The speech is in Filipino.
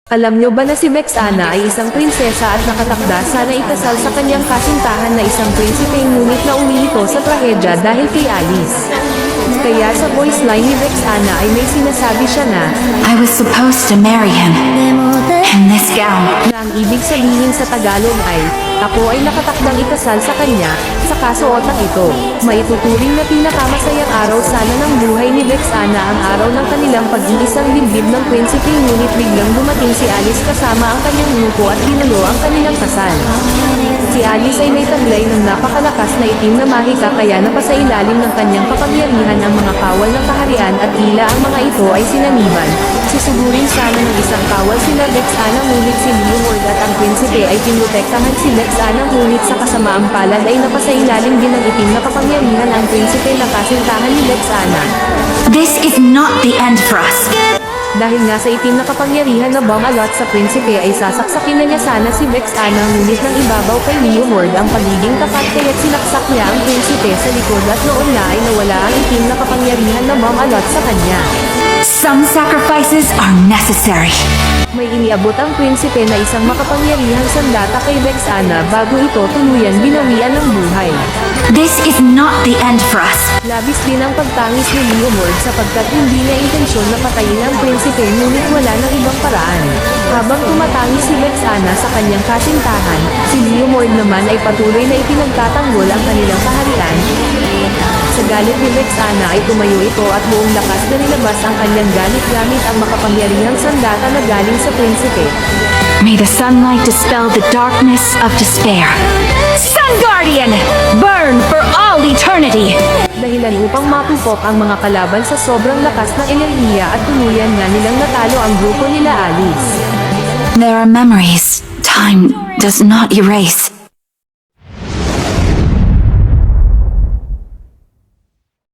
Alam nyo ba na si Vexana ay isang prinsesa at nakatakda sana ikasal sa kanyang kasintahan na isang prinsipe ngunit nauwi ito sa trahedya dahil kay Alice. Kaya sa voice line ni Vexana ay may sinasabi siya na, I was supposed to marry him in this gown. na ang ibig sabihin sa Tagalog ay, ako ay nakatakdang ikasal sa kanya, sa kasuotan ito. Maituturing na pinakamasayang araw sana ng buhay ni Vexana ang araw ng kanilang pag-iisang dibdib ng prinsipe ngunit biglang dumating si Alice kasama ang kanyang grupo at ginulo ang kanilang kasal. Si Alice ay may taglay ng napakalakas na itim na mahika kaya napasailalim ng kanyang kapangyarihan ang mga kawal ng kaharian at tila ang mga ito ay sinaniban. Susugurin sana ng isang kawal sila Vexana ngunit si Leonard at ang prinsipe ay pinrotektahan si Vexana ngunit sa kasamaang palad ay napasailalim din ng itim na kapangyarihan ang prinsipe na kasintahan ni Vexana. This is not the end for us. Dahil nga sa itim na kapangyarihan na bumalot sa prinsipe ay sasaksakin na niya sana si Vexana ngunit nang ibabaw kay Leonard ang pagiging tapat kaya't sinaksak niya ang prinsipe sa likod at noon na ay nawala ang itim na kapangyarihan na bumalot sa kanya. Some sacrifices are necessary. May iniabot ang prinsipe na isang makapangyarihang sandata kay Vexana bago ito tuluyan binawian ng buhay. This is not the end for us. Labis din ang pagtangis ni Leonard sapagkat hindi niya intensyon na patayin ang prinsipe ngunit wala ng ibang paraan. Habang tumatangis si Vexana sa kanyang kasintahan, si Leonard naman ay patuloy na ipinagtatanggol ang kanilang kaharian. Sa galit ni Vexana ay tumayo ito at buong lakas na nilabas ang kanyang galit gamit ang makapangyarihang sandata na galing sa prinsipe. May the sunlight dispel the darkness of despair. Sun Guardian, burn for all eternity. Dahilan upang mapupok ang mga kalaban sa sobrang lakas ng enerhiya at tuluyan nga nilang natalo ang grupo nila Alice. There are memories time does not erase.